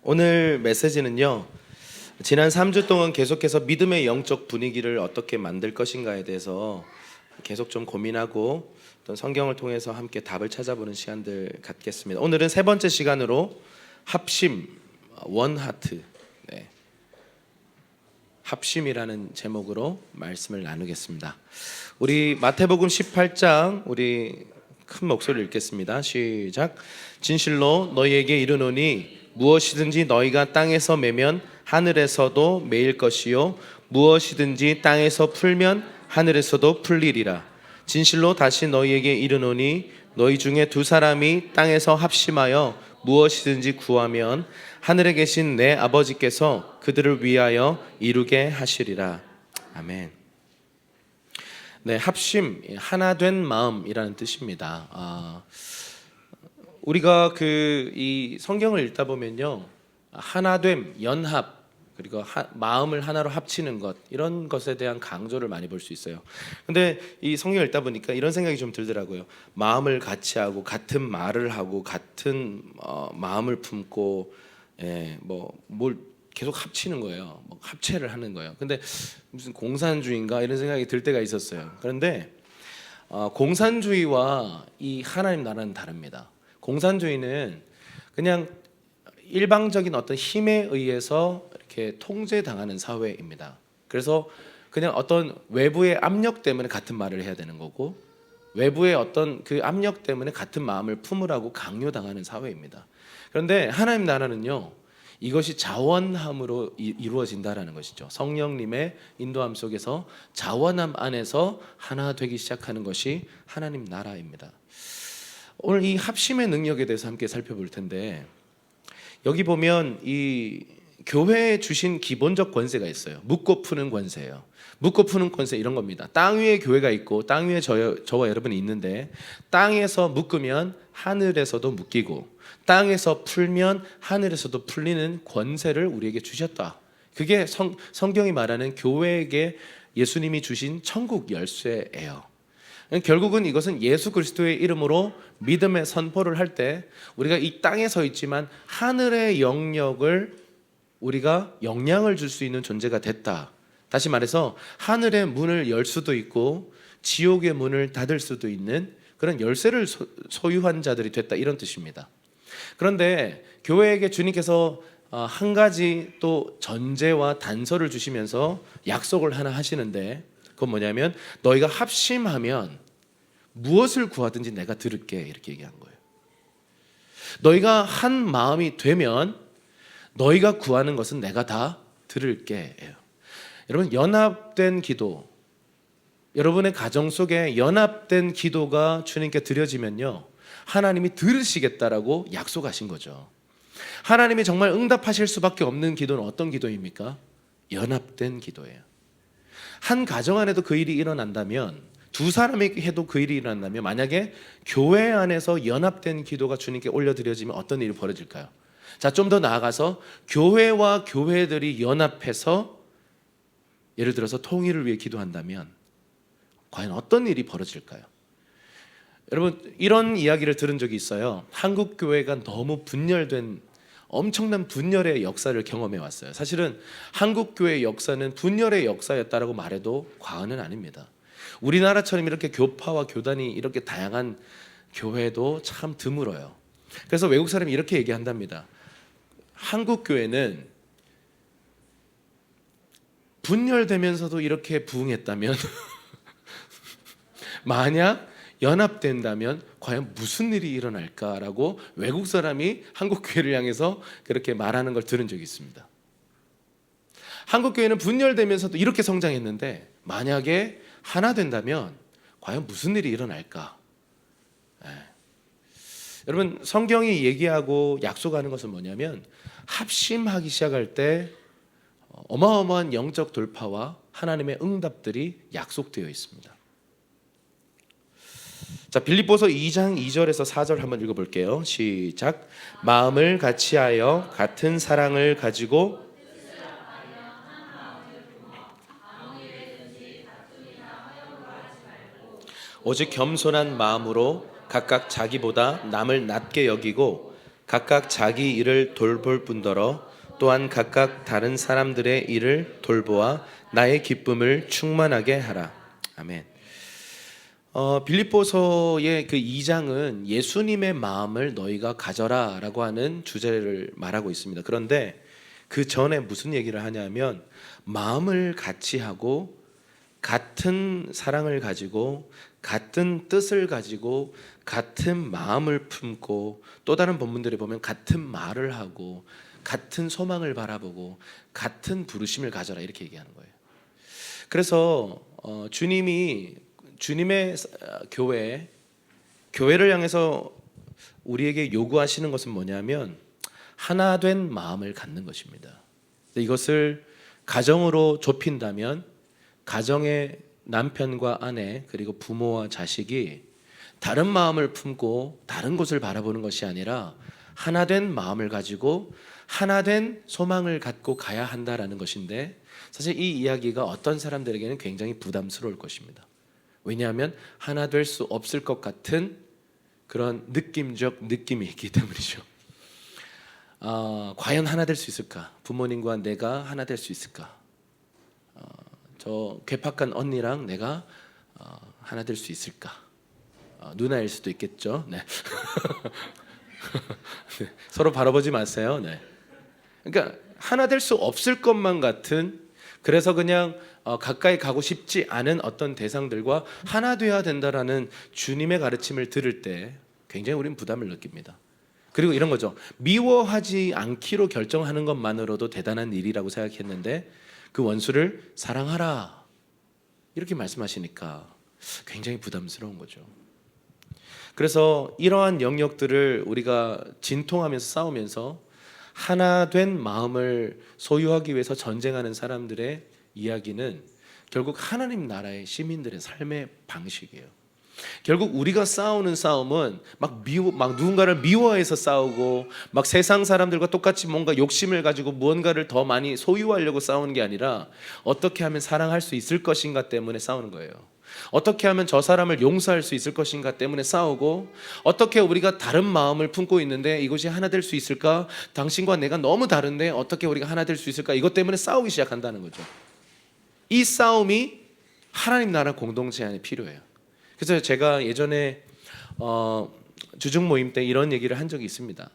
오늘 메시지는요, 지난 3주 동안 계속해서 믿음의 영적 분위기를 어떻게 만들 것인가에 대해서 계속 좀 고민하고 또 성경을 통해서 함께 답을 찾아보는 시간들 갖겠습니다. 오늘은 세 번째 시간으로 합심, 원하트, 합심이라는 제목으로 말씀을 나누겠습니다. 우리 마태복음 18장 우리 큰 목소리로 읽겠습니다. 시작. 진실로 너희에게 이르노니 무엇이든지 너희가 땅에서 매면 하늘에서도 매일 것이요 무엇이든지 땅에서 풀면 하늘에서도 풀리리라. 진실로 다시 너희에게 이르노니 너희 중에 두 사람이 땅에서 합심하여 무엇이든지 구하면 하늘에 계신 내 아버지께서 그들을 위하여 이루게 하시리라. 아멘. 네, 합심, 하나 된 마음이라는 뜻입니다. 우리가 이 성경을 읽다 보면요, 하나됨, 연합, 그리고 마음을 하나로 합치는 것, 이런 것에 대한 강조를 많이 볼 수 있어요. 근데 이 성경을 읽다 보니까 이런 생각이 좀 들더라고요. 마음을 같이 하고 같은 말을 하고 같은 마음을 품고 뭘 계속 합치는 거예요. 합체를 하는 거예요. 근데 무슨 공산주의인가 이런 생각이 들 때가 있었어요. 그런데 공산주의와 이 하나님 나라는 다릅니다. 공산주의는 그냥 일방적인 어떤 힘에 의해서 이렇게 통제당하는 사회입니다. 그래서 그냥 어떤 외부의 압력 때문에 같은 말을 해야 되는 거고, 외부의 어떤 그 압력 때문에 같은 마음을 품으라고 강요당하는 사회입니다. 그런데 하나님 나라는요, 이것이 자원함으로 이루어진다라는 것이죠. 성령님의 인도함 속에서 자원함 안에서 하나 되기 시작하는 것이 하나님 나라입니다. 오늘 이 합심의 능력에 대해서 함께 살펴볼 텐데, 여기 보면 이 교회에 주신 기본적 권세가 있어요. 묻고 푸는 권세예요. 묻고 푸는 권세 이런 겁니다. 땅 위에 교회가 있고 땅 위에 저와 여러분이 있는데, 땅에서 묶으면 하늘에서도 묶이고 땅에서 풀면 하늘에서도 풀리는 권세를 우리에게 주셨다. 그게 성경이 말하는 교회에게 예수님이 주신 천국 열쇠예요. 결국은 이것은 예수 그리스도의 이름으로 믿음의 선포를 할 때 우리가 이 땅에 서 있지만 하늘의 영역을 우리가 영향을 줄 수 있는 존재가 됐다. 다시 말해서 하늘의 문을 열 수도 있고 지옥의 문을 닫을 수도 있는 그런 열쇠를 소유한 자들이 됐다, 이런 뜻입니다. 그런데 교회에게 주님께서 한 가지 또 전제와 단서를 주시면서 약속을 하나 하시는데, 그건 뭐냐면 너희가 합심하면 무엇을 구하든지 내가 들을게, 이렇게 얘기한 거예요. 너희가 한 마음이 되면 너희가 구하는 것은 내가 다 들을게. 여러분, 연합된 기도, 여러분의 가정 속에 연합된 기도가 주님께 드려지면요, 하나님이 들으시겠다라고 약속하신 거죠. 하나님이 정말 응답하실 수밖에 없는 기도는 어떤 기도입니까? 연합된 기도예요. 한 가정 안에도 그 일이 일어난다면, 두 사람이 해도 그 일이 일어난다면, 만약에 교회 안에서 연합된 기도가 주님께 올려드려지면 어떤 일이 벌어질까요? 자, 좀 더 나아가서 교회와 교회들이 연합해서 예를 들어서 통일을 위해 기도한다면 과연 어떤 일이 벌어질까요? 여러분, 이런 이야기를 들은 적이 있어요. 한국 교회가 너무 분열된, 엄청난 분열의 역사를 경험해 왔어요. 사실은 한국 교회의 역사는 분열의 역사였다라고 말해도 과언은 아닙니다. 우리나라처럼 이렇게 교파와 교단이 이렇게 다양한 교회도 참 드물어요. 그래서 외국 사람이 이렇게 얘기한답니다. 한국 교회는 분열되면서도 이렇게 부흥했다면 만약 연합된다면 과연 무슨 일이 일어날까라고 외국 사람이 한국 교회를 향해서 그렇게 말하는 걸 들은 적이 있습니다. 한국 교회는 분열되면서도 이렇게 성장했는데 만약에 하나 된다면 과연 무슨 일이 일어날까? 여러분, 성경이 얘기하고 약속하는 것은 뭐냐면 합심하기 시작할 때 어마어마한 영적 돌파와 하나님의 응답들이 약속되어 있습니다. 자, 빌립보서 2장 2절에서 4절 한번 읽어볼게요. 시작. 마음을 같이하여 같은 사랑을 가지고 오직 겸손한 마음으로 각각 자기보다 남을 낮게 여기고 각각 자기 일을 돌볼 뿐더러 또한 각각 다른 사람들의 일을 돌보아 나의 기쁨을 충만하게 하라. 아멘. 빌립보서의 그 2장은 예수님의 마음을 너희가 가져라라고 하는 주제를 말하고 있습니다. 그런데 그 전에 무슨 얘기를 하냐면 마음을 같이 하고 같은 사랑을 가지고 같은 뜻을 가지고 같은 마음을 품고 또 다른 본문들에 보면 같은 말을 하고 같은 소망을 바라보고 같은 부르심을 가져라 이렇게 얘기하는 거예요. 그래서 주님의 교회를 향해서 우리에게 요구하시는 것은 뭐냐면 하나 된 마음을 갖는 것입니다. 이것을 가정으로 좁힌다면 가정의 남편과 아내 그리고 부모와 자식이 다른 마음을 품고 다른 곳을 바라보는 것이 아니라 하나 된 마음을 가지고 하나 된 소망을 갖고 가야 한다라는 것인데, 사실 이 이야기가 어떤 사람들에게는 굉장히 부담스러울 것입니다. 왜냐하면 하나 될 수 없을 것 같은 그런 느낌적 느낌이 있기 때문이죠. 과연 하나 될 수 있을까? 부모님과 내가 하나 될 수 있을까? 저 괴팍한 언니랑 내가 하나 될 수 있을까? 누나일 수도 있겠죠. 네. 네. 서로 바라보지 마세요. 네. 그러니까 하나 될 수 없을 것만 같은, 그래서 그냥 가까이 가고 싶지 않은 어떤 대상들과 하나 되어야 된다라는 주님의 가르침을 들을 때 굉장히 우리는 부담을 느낍니다. 그리고 이런 거죠. 미워하지 않기로 결정하는 것만으로도 대단한 일이라고 생각했는데 그 원수를 사랑하라 이렇게 말씀하시니까 굉장히 부담스러운 거죠. 그래서 이러한 영역들을 우리가 진통하면서 싸우면서 하나 된 마음을 소유하기 위해서 전쟁하는 사람들의 이야기는 결국 하나님 나라의 시민들의 삶의 방식이에요. 결국 우리가 싸우는 싸움은 막 누군가를 미워해서 싸우고 막 세상 사람들과 똑같이 뭔가 욕심을 가지고 무언가를 더 많이 소유하려고 싸우는 게 아니라 어떻게 하면 사랑할 수 있을 것인가 때문에 싸우는 거예요. 어떻게 하면 저 사람을 용서할 수 있을 것인가 때문에 싸우고, 어떻게 우리가 다른 마음을 품고 있는데 이것이 하나 될 수 있을까? 당신과 내가 너무 다른데 어떻게 우리가 하나 될 수 있을까? 이것 때문에 싸우기 시작한다는 거죠. 이 싸움이 하나님 나라 공동체 안에 필요해요. 그래서 제가 예전에 주중 모임 때 이런 얘기를 한 적이 있습니다.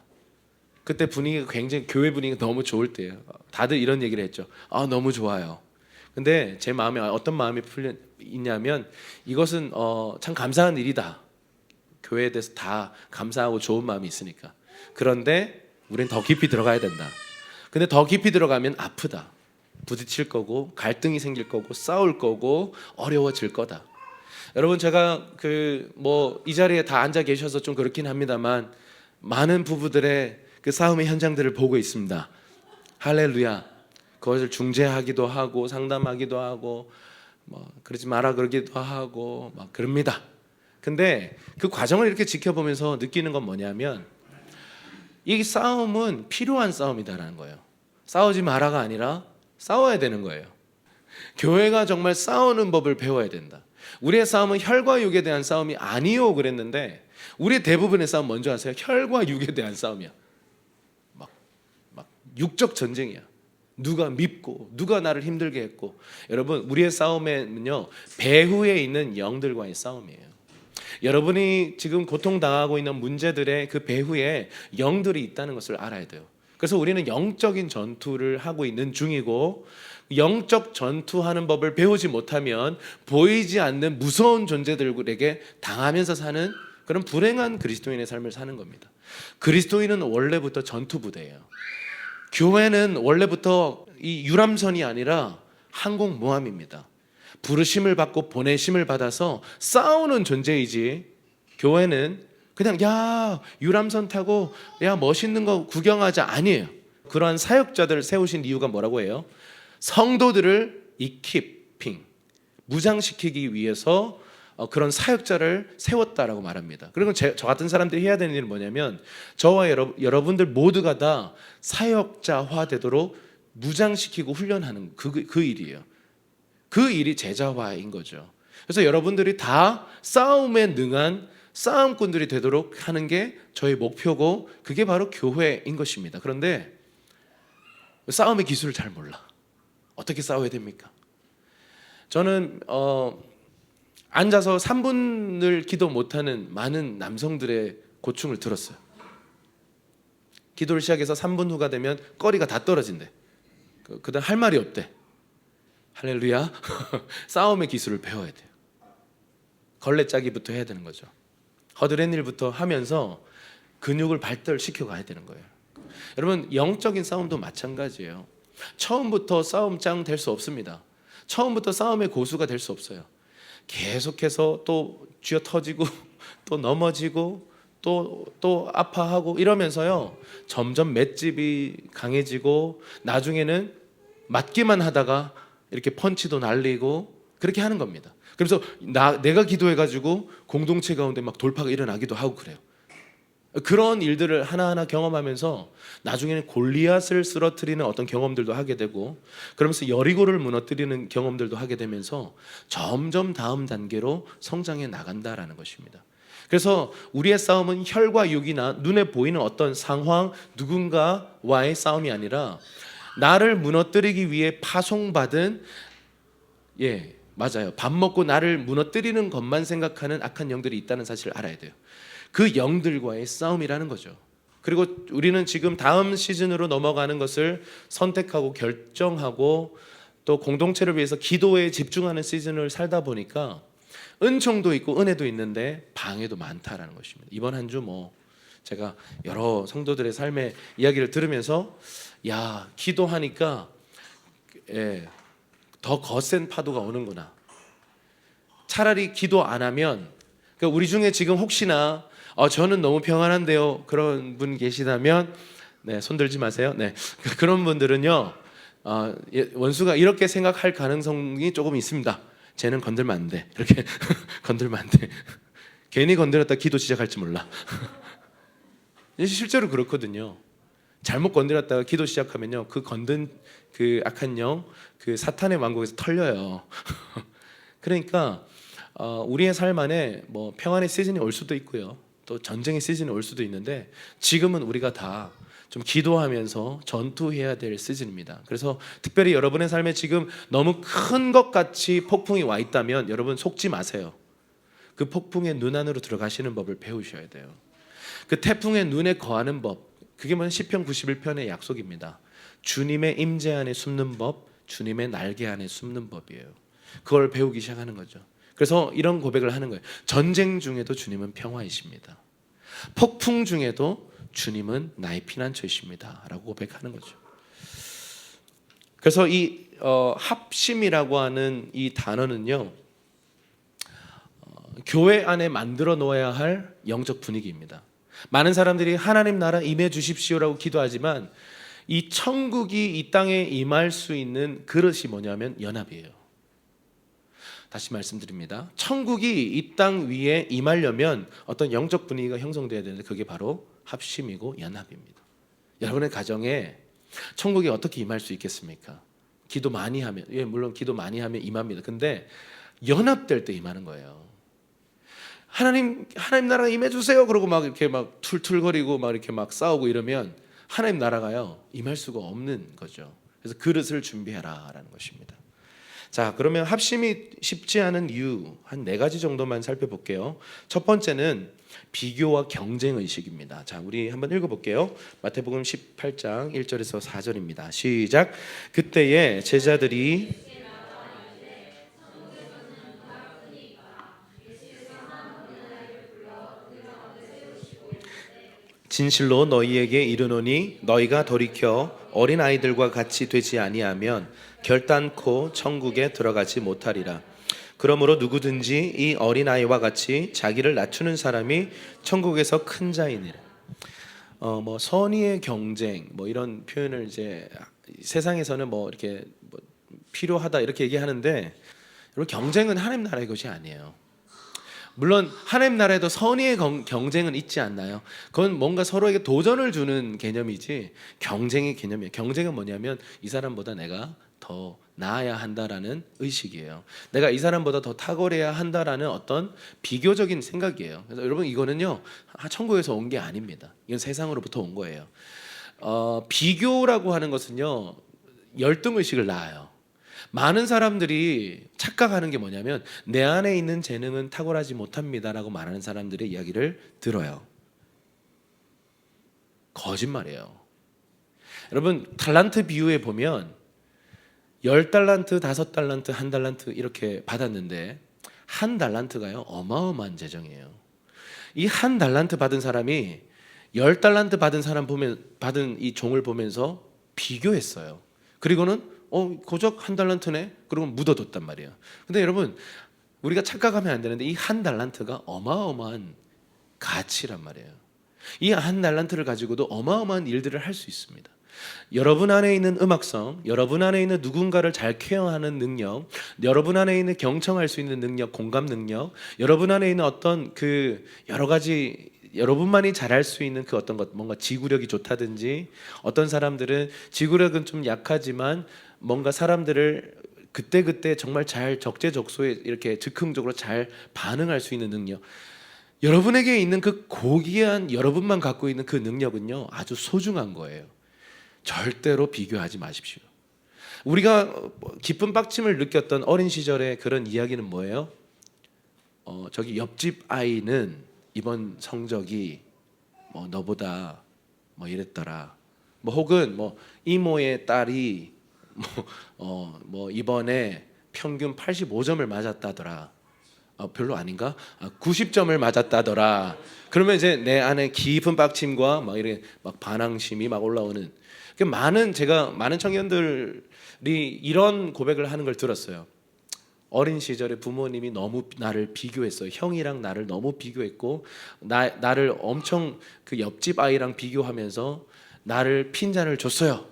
그때 분위기가 굉장히, 교회 분위기가 너무 좋을 때예요. 다들 이런 얘기를 했죠. 너무 좋아요. 근데 제 마음에 어떤 마음이 있냐면 이것은 참 감사한 일이다. 교회에 대해서 다 감사하고 좋은 마음이 있으니까. 그런데 우리는 더 깊이 들어가야 된다. 근데 더 깊이 들어가면 아프다. 부딪힐 거고 갈등이 생길 거고 싸울 거고 어려워질 거다. 여러분, 제가 이 자리에 다 앉아 계셔서 좀 그렇긴 합니다만 많은 부부들의 그 싸움의 현장들을 보고 있습니다. 할렐루야. 그것을 중재하기도 하고 상담하기도 하고 그러지 마라 그러기도 하고 막 그럽니다. 근데 그 과정을 이렇게 지켜보면서 느끼는 건 뭐냐면 이 싸움은 필요한 싸움이다라는 거예요. 싸우지 마라가 아니라 싸워야 되는 거예요. 교회가 정말 싸우는 법을 배워야 된다. 우리의 싸움은 혈과 육에 대한 싸움이 아니요 그랬는데 우리의 대부분의 싸움 뭔지 아세요? 혈과 육에 대한 싸움이야. 막 육적 전쟁이야. 누가 밉고 누가 나를 힘들게 했고. 여러분, 우리의 싸움에는요 배후에 있는 영들과의 싸움이에요. 여러분이 지금 고통당하고 있는 문제들의 그 배후에 영들이 있다는 것을 알아야 돼요. 그래서 우리는 영적인 전투를 하고 있는 중이고, 영적 전투하는 법을 배우지 못하면 보이지 않는 무서운 존재들에게 당하면서 사는 그런 불행한 그리스도인의 삶을 사는 겁니다. 그리스도인은 원래부터 전투부대예요. 교회는 원래부터 이 유람선이 아니라 항공모함입니다. 부르심을 받고 보내심을 받아서 싸우는 존재이지, 교회는 그냥 야 유람선 타고 야 멋있는 거 구경하자 아니에요. 그러한 사역자들을 세우신 이유가 뭐라고 해요? 성도들을 이키핑, 무장시키기 위해서 그런 사역자를 세웠다라고 말합니다. 그리고 저 같은 사람들이 해야 되는 일은 뭐냐면 저와 여러분들 모두가 다 사역자화 되도록 무장시키고 훈련하는 그 일이에요. 그 일이 제자화인 거죠. 그래서 여러분들이 다 싸움에 능한 싸움꾼들이 되도록 하는 게 저의 목표고 그게 바로 교회인 것입니다. 그런데 싸움의 기술을 잘 몰라. 어떻게 싸워야 됩니까? 저는 앉아서 3분을 기도 못하는 많은 남성들의 고충을 들었어요. 기도를 시작해서 3분 후가 되면 꺼리가 다 떨어진대. 그다음 할 말이 없대. 할렐루야. 싸움의 기술을 배워야 돼요. 걸레짜기부터 해야 되는 거죠. 허드렛일부터 하면서 근육을 발달시켜 가야 되는 거예요. 여러분, 영적인 싸움도 마찬가지예요. 처음부터 싸움장 될 수 없습니다. 처음부터 싸움의 고수가 될 수 없어요. 계속해서 또 쥐어 터지고 또 넘어지고 또 아파하고 이러면서요, 점점 맷집이 강해지고 나중에는 맞기만 하다가 이렇게 펀치도 날리고 그렇게 하는 겁니다. 그래서 내가 기도해가지고 공동체 가운데 막 돌파가 일어나기도 하고 그래요. 그런 일들을 하나하나 경험하면서 나중에는 골리앗을 쓰러뜨리는 어떤 경험들도 하게 되고, 그러면서 여리고를 무너뜨리는 경험들도 하게 되면서 점점 다음 단계로 성장해 나간다라는 것입니다. 그래서 우리의 싸움은 혈과 육이나 눈에 보이는 어떤 상황, 누군가와의 싸움이 아니라 나를 무너뜨리기 위해 파송받은, 맞아요, 밥 먹고 나를 무너뜨리는 것만 생각하는 악한 영들이 있다는 사실을 알아야 돼요. 그 영들과의 싸움이라는 거죠. 그리고 우리는 지금 다음 시즌으로 넘어가는 것을 선택하고 결정하고 또 공동체를 위해서 기도에 집중하는 시즌을 살다 보니까 은총도 있고 은혜도 있는데 방해도 많다라는 것입니다. 이번 한 주 제가 여러 성도들의 삶의 이야기를 들으면서 기도하니까 더 거센 파도가 오는구나. 차라리 기도 안 하면, 그러니까 우리 중에 지금 혹시나 저는 너무 평안한데요, 그런 분 계시다면 손 들지 마세요. 그런 분들은요, 원수가 이렇게 생각할 가능성이 조금 있습니다. 쟤는 건들면 안 돼. 이렇게 건들면 안 돼. 괜히 건드렸다 기도 시작할지 몰라. 실제로 그렇거든요. 잘못 건드렸다가 기도 시작하면요, 그 건든 그 악한 영, 그 사탄의 왕국에서 털려요. 그러니까 우리의 삶 안에 평안의 시즌이 올 수도 있고요, 또 전쟁의 시즌이 올 수도 있는데, 지금은 우리가 다 좀 기도하면서 전투해야 될 시즌입니다. 그래서 특별히 여러분의 삶에 지금 너무 큰 것 같이 폭풍이 와 있다면 여러분 속지 마세요. 그 폭풍의 눈 안으로 들어가시는 법을 배우셔야 돼요. 그 태풍의 눈에 거하는 법, 그게 시편 91편의 약속입니다. 주님의 임재 안에 숨는 법, 주님의 날개 안에 숨는 법이에요. 그걸 배우기 시작하는 거죠. 그래서 이런 고백을 하는 거예요. 전쟁 중에도 주님은 평화이십니다. 폭풍 중에도 주님은 나의 피난처이십니다 라고 고백하는 거죠. 그래서 이 합심이라고 하는 이 단어는요, 교회 안에 만들어 놓아야 할 영적 분위기입니다. 많은 사람들이 하나님 나라 임해 주십시오라고 기도하지만 이 천국이 이 땅에 임할 수 있는 그릇이 뭐냐면 연합이에요. 다시 말씀드립니다. 천국이 이 땅 위에 임하려면 어떤 영적 분위기가 형성돼야 되는데 그게 바로 합심이고 연합입니다. 여러분의 가정에 천국이 어떻게 임할 수 있겠습니까? 기도 많이 하면, 물론 기도 많이 하면 임합니다. 근데 연합될 때 임하는 거예요. 하나님 나라 임해 주세요. 그러고 막 이렇게 막 툴툴거리고 막 이렇게 막 싸우고 이러면 하나님 나라가요, 임할 수가 없는 거죠. 그래서 그릇을 준비해라라는 것입니다. 자, 그러면 합심이 쉽지 않은 이유 한 4가지 정도만 살펴볼게요. 첫 번째는 비교와 경쟁 의식입니다. 자, 우리 한번 읽어볼게요. 마태복음 18장 1절에서 4절입니다. 시작. 그때에 제자들이 진실로 너희에게 이르노니 너희가 돌이켜 어린 아이들과 같이 되지 아니하면 결단코 천국에 들어가지 못하리라. 그러므로 누구든지 이 어린 아이와 같이 자기를 낮추는 사람이 천국에서 큰 자이니라. 선의의 경쟁 이런 표현을 이제 세상에서는 이렇게 필요하다 이렇게 얘기하는데, 여러분, 경쟁은 하나님 나라의 것이 아니에요. 물론 하나님 나라에도 선의의 경쟁은 있지 않나요? 그건 뭔가 서로에게 도전을 주는 개념이지 경쟁의 개념이에요. 경쟁은 뭐냐면 이 사람보다 내가 더 나아야 한다라는 의식이에요. 내가 이 사람보다 더 탁월해야 한다라는 어떤 비교적인 생각이에요. 그래서 여러분 이거는요 천국에서 온 게 아닙니다. 이건 세상으로부터 온 거예요. 비교라고 하는 것은요 열등 의식을 낳아요. 많은 사람들이 착각하는 게 뭐냐면 내 안에 있는 재능은 탁월하지 못합니다라고 말하는 사람들의 이야기를 들어요. 거짓말이에요. 여러분 탈란트 비유에 보면 10달란트, 5달란트, 1달란트 이렇게 받았는데 1달란트가요 어마어마한 재정이에요. 이 1달란트 받은 사람이 10달란트 받은 사람 보면 받은 이 종을 보면서 비교했어요. 그리고는 고작 1달란트네. 그리고 묻어뒀단 말이에요. 근데 여러분 우리가 착각하면 안 되는데 이 1달란트가 어마어마한 가치란 말이에요. 이 1달란트를 가지고도 어마어마한 일들을 할 수 있습니다. 여러분 안에 있는 음악성, 여러분 안에 있는 누군가를 잘 케어하는 능력, 여러분 안에 있는 경청할 수 있는 능력, 공감 능력, 여러분 안에 있는 어떤 그 여러 가지 여러분만이 잘할 수 있는 그 어떤 것, 뭔가 지구력이 좋다든지, 어떤 사람들은 지구력은 좀 약하지만 뭔가 사람들을 그때그때 정말 잘 적재적소에 이렇게 즉흥적으로 잘 반응할 수 있는 능력, 여러분에게 있는 그 고귀한 여러분만 갖고 있는 그 능력은요 아주 소중한 거예요. 절대로 비교하지 마십시오. 우리가 기쁜 빡침을 느꼈던 어린 시절의 그런 이야기는 뭐예요? 저기 옆집 아이는 이번 성적이 뭐 너보다 뭐 이랬더라. 뭐 혹은 뭐 이모의 딸이 뭐 이번에 평균 85점을 맞았다더라. 별로 아닌가? 90점을 맞았다더라. 그러면 이제 내 안에 깊은 빡침과 막 이렇게 막 반항심이 막 올라오는. 제가 많은 청년들이 이런 고백을 하는 걸 들었어요. 어린 시절에 부모님이 너무 나를 비교했어요. 형이랑 나를 너무 비교했고 나를 엄청 그 옆집 아이랑 비교하면서 나를 핀잔을 줬어요.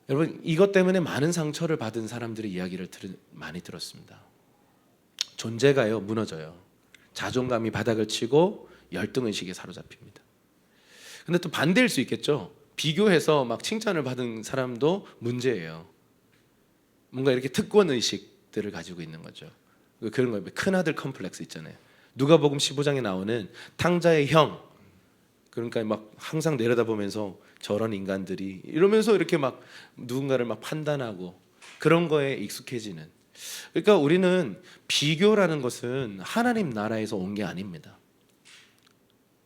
여러분 이것 때문에 많은 상처를 받은 사람들의 이야기를 많이 들었습니다. 존재가요 무너져요. 자존감이 바닥을 치고 열등의식에 사로잡힙니다. 근데 또 반대일 수 있겠죠. 비교해서 막 칭찬을 받은 사람도 문제예요. 뭔가 이렇게 특권 의식들을 가지고 있는 거죠. 그런 거예요. 큰아들 컴플렉스 있잖아요. 누가복음 15장에 나오는 탕자의 형, 그러니까 막 항상 내려다보면서 저런 인간들이 이러면서 이렇게 막 누군가를 막 판단하고 그런 거에 익숙해지는. 그러니까 우리는 비교라는 것은 하나님 나라에서 온 게 아닙니다.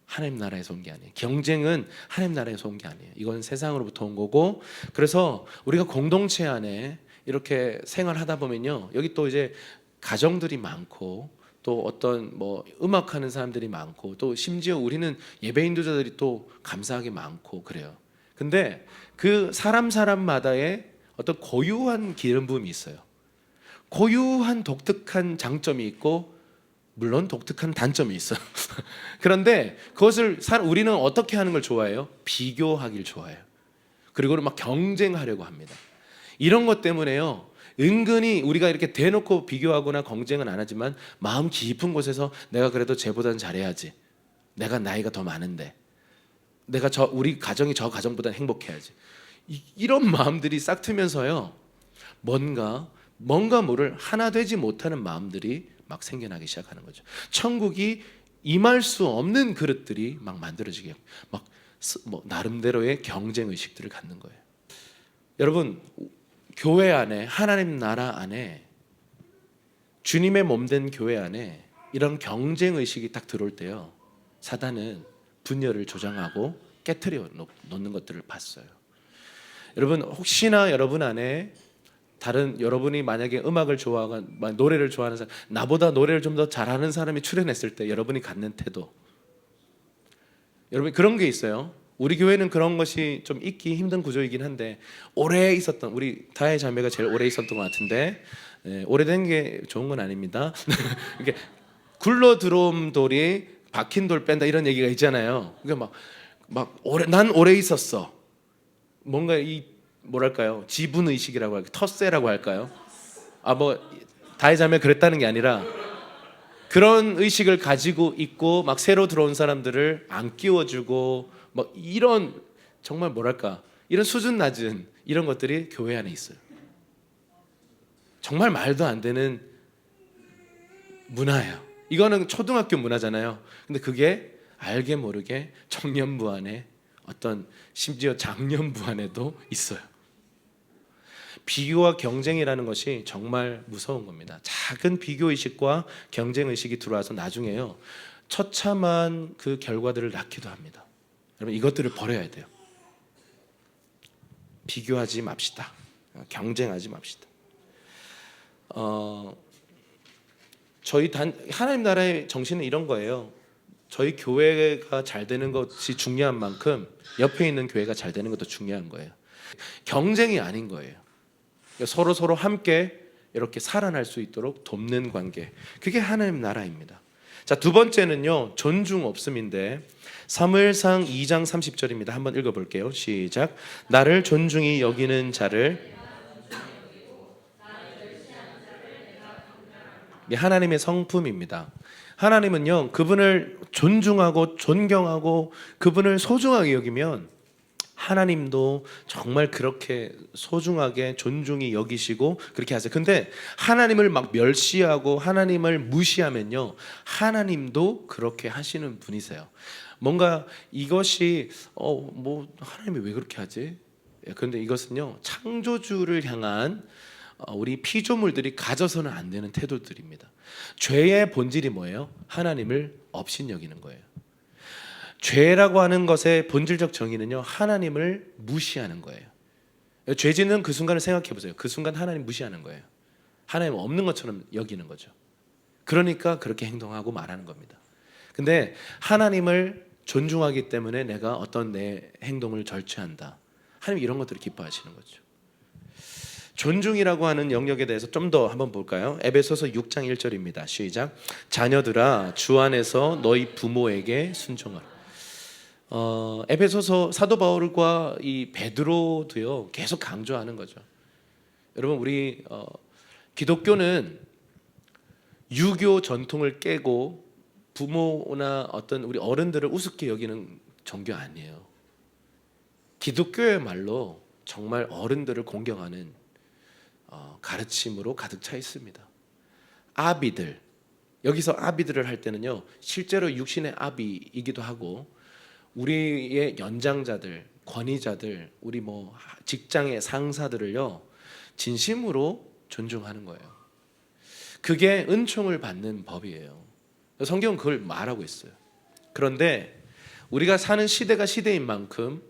하나님 나라에서 온 게 아니에요. 경쟁은 하나님 나라에서 온 게 아니에요. 이건 세상으로부터 온 거고, 그래서 우리가 공동체 안에 이렇게 생활하다 보면요, 여기 또 이제 가정들이 많고 또 어떤 뭐 음악하는 사람들이 많고 또 심지어 우리는 예배 인도자들이 또 감사하게 많고 그래요. 근데 그 사람마다의 어떤 고유한 기름 부음이 있어요. 고유한 독특한 장점이 있고 물론 독특한 단점이 있어요. 그런데 그것을 우리는 어떻게 하는 걸 좋아해요? 비교하길 좋아해요. 그리고 막 경쟁하려고 합니다. 이런 것 때문에요, 은근히 우리가 이렇게 대놓고 비교하거나 경쟁은 안 하지만 마음 깊은 곳에서 내가 그래도 쟤보다는 잘해야지, 내가 나이가 더 많은데, 우리 가정이 저 가정보다는 행복해야지, 이런 마음들이 싹 트면서요, 뭔가 모를 하나 되지 못하는 마음들이 막 생겨나기 시작하는 거죠. 천국이 임할 수 없는 그릇들이 막 만들어지게, 막 뭐 나름대로의 경쟁 의식들을 갖는 거예요. 여러분, 교회 안에, 하나님 나라 안에, 주님의 몸된 교회 안에 이런 경쟁 의식이 딱 들어올 때요, 사단은 분열을 조장하고 깨트려 놓는 것들을 봤어요. 여러분, 혹시나 여러분 안에 여러분이 만약에 음악을 좋아하고 노래를 좋아하는 사람, 나보다 노래를 좀 더 잘하는 사람이 출연했을 때 여러분이 갖는 태도, 여러분 그런 게 있어요. 우리 교회는 그런 것이 좀 있기 힘든 구조이긴 한데, 오래 있었던, 우리 다혜 자매가 제일 오래 있었던 것 같은데, 오래된 게 좋은 건 아닙니다. 이렇게 굴러 들어온 돌이 박힌 돌 뺀다 이런 얘기가 있잖아요. 그러니까 난 오래 있었어. 뭔가 뭐랄까요? 지분 의식이라고 할까요? 텃세라고 할까요? 다혜 자매 그랬다는 게 아니라 그런 의식을 가지고 있고 막 새로 들어온 사람들을 안 끼워주고 이런 정말 뭐랄까, 이런 수준 낮은 이런 것들이 교회 안에 있어요. 정말 말도 안 되는 문화예요. 이거는 초등학교 문화잖아요. 근데 그게 알게 모르게 청년부 안에 어떤 심지어 장년부 안에도 있어요. 비교와 경쟁이라는 것이 정말 무서운 겁니다. 작은 비교의식과 경쟁의식이 들어와서 나중에요 처참한 그 결과들을 낳기도 합니다. 여러분 이것들을 버려야 돼요. 비교하지 맙시다. 경쟁하지 맙시다. 저희 하나님 나라의 정신은 이런 거예요. 저희 교회가 잘 되는 것이 중요한 만큼 옆에 있는 교회가 잘 되는 것도 중요한 거예요. 경쟁이 아닌 거예요. 서로 함께 이렇게 살아날 수 있도록 돕는 관계. 그게 하나님 나라입니다. 자, 두 번째는요. 존중 없음인데 사무엘상 2장 30절입니다. 한번 읽어 볼게요. 시작. 나를 존중히 여기는 자를 하나님의 성품입니다. 하나님은요. 그분을 존중하고 존경하고 그분을 소중하게 여기면 하나님도 정말 그렇게 소중하게 존중히 여기시고 그렇게 하세요. 근데 하나님을 막 멸시하고 하나님을 무시하면요 하나님도 그렇게 하시는 분이세요. 뭔가 이것이 뭐 하나님이 왜 그렇게 하지? 그런데 이것은요 창조주를 향한 우리 피조물들이 가져서는 안 되는 태도들입니다. 죄의 본질이 뭐예요? 하나님을 업신여기는 거예요. 죄라고 하는 것의 본질적 정의는요 하나님을 무시하는 거예요. 죄 짓는 그 순간을 생각해 보세요. 그 순간 하나님 무시하는 거예요. 하나님 없는 것처럼 여기는 거죠. 그러니까 그렇게 행동하고 말하는 겁니다. 근데 하나님을 존중하기 때문에 내가 어떤 내 행동을 절제한다. 하나님 이런 것들을 기뻐하시는 거죠. 존중이라고 하는 영역에 대해서 좀 더 한번 볼까요? 에베소서 6장 1절입니다. 시작. 자녀들아 주 안에서 너희 부모에게 순종하라. 에베소서 사도 바울과 이 베드로도요 계속 강조하는 거죠. 여러분 우리 기독교는 유교 전통을 깨고 부모나 어떤 우리 어른들을 우습게 여기는 종교 아니에요. 기독교의말로 정말 어른들을 공경하는 가르침으로 가득 차 있습니다. 아비들, 여기서 아비들을 할 때는요 실제로 육신의 아비이기도 하고 우리의 연장자들, 권위자들, 우리 뭐 직장의 상사들을요 진심으로 존중하는 거예요. 그게 은총을 받는 법이에요. 성경은 그걸 말하고 있어요. 그런데 우리가 사는 시대가 시대인 만큼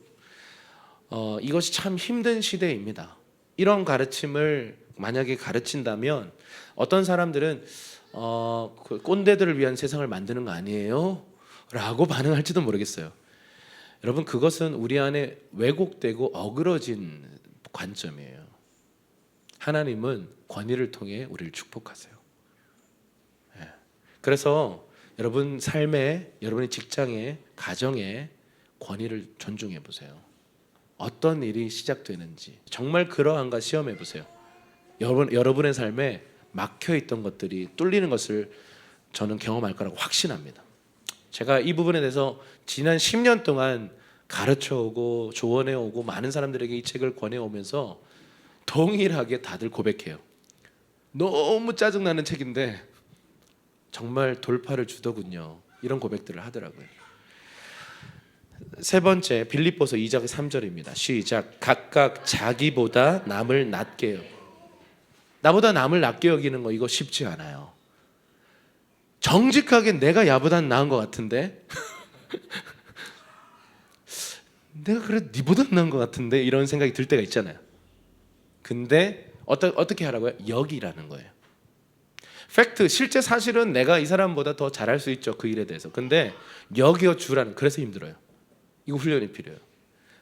이것이 참 힘든 시대입니다. 이런 가르침을 만약에 가르친다면 어떤 사람들은 그 꼰대들을 위한 세상을 만드는 거 아니에요? 라고 반응할지도 모르겠어요. 여러분 그것은 우리 안에 왜곡되고 어그러진 관점이에요. 하나님은 권위를 통해 우리를 축복하세요. 그래서 여러분 삶에, 여러분의 직장에, 가정에 권위를 존중해 보세요. 어떤 일이 시작되는지 정말 그러한가 시험해 보세요. 여러분의 삶에 막혀있던 것들이 뚫리는 것을 저는 경험할 거라고 확신합니다. 제가 이 부분에 대해서 지난 10년 동안 가르쳐오고 조언해오고 많은 사람들에게 이 책을 권해오면서 동일하게 다들 고백해요. 너무 짜증나는 책인데 정말 돌파를 주더군요. 이런 고백들을 하더라고요. 세 번째 빌립보서 2장 3절입니다. 시작. 각각 자기보다 남을 낮게 여기고. 나보다 남을 낮게 여기는 거 이거 쉽지 않아요. 정직하게 내가 야보다 나은 것 같은데 내가 그래 니보다 나은 것 같은데 이런 생각이 들 때가 있잖아요. 근데 어떻게 하라고요? 여기라는 거예요. 팩트, 실제 사실은 내가 이 사람보다 더 잘할 수 있죠. 그 일에 대해서. 근데 여겨주라는, 그래서 힘들어요. 이거 훈련이 필요해요.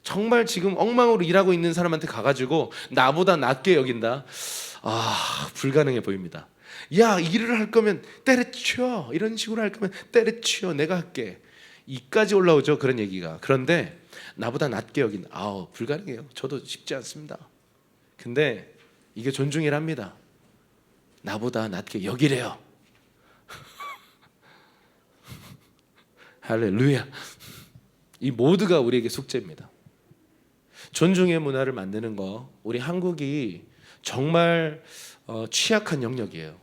정말 지금 엉망으로 일하고 있는 사람한테 가가지고 나보다 낮게 여긴다. 불가능해 보입니다. 야, 일을 할 거면 때려쳐. 이런 식으로 할 거면 때려쳐. 내가 할게. 이까지 올라오죠. 그런 얘기가. 그런데 나보다 낮게 여긴다. 불가능해요. 저도 쉽지 않습니다. 근데 이게 존중이랍니다. 나보다 낮게 여기래요. 할렐루야. 이 모두가 우리에게 숙제입니다. 존중의 문화를 만드는 거, 우리 한국이 정말 취약한 영역이에요.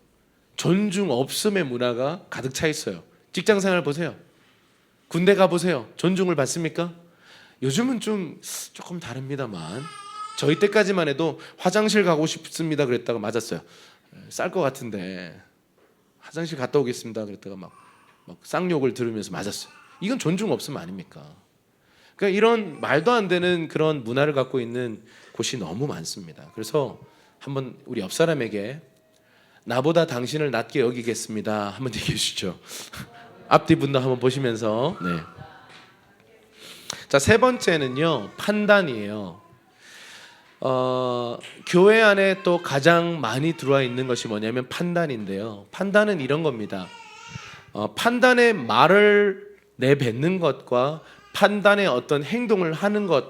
존중 없음의 문화가 가득 차 있어요. 직장 생활 보세요. 군대 가 보세요. 존중을 받습니까? 요즘은 조금 다릅니다만, 저희 때까지만 해도 화장실 가고 싶습니다 그랬다가 맞았어요. 쌀 것 같은데 화장실 갔다 오겠습니다 그랬다가 막 쌍욕을 들으면서 맞았어요. 이건 존중 없음 아닙니까? 그러니까 이런 말도 안 되는 그런 문화를 갖고 있는 곳이 너무 많습니다. 그래서 한번 우리 옆 사람에게 나보다 당신을 낮게 여기겠습니다 한번 얘기해 주시죠. 앞뒤 분도 한번 보시면서. 네. 자, 세 번째는요, 판단이에요. 교회 안에 또 가장 많이 들어와 있는 것이 뭐냐면 판단인데요. 판단은 이런 겁니다. 판단의 말을 내뱉는 것과 판단의 어떤 행동을 하는 것,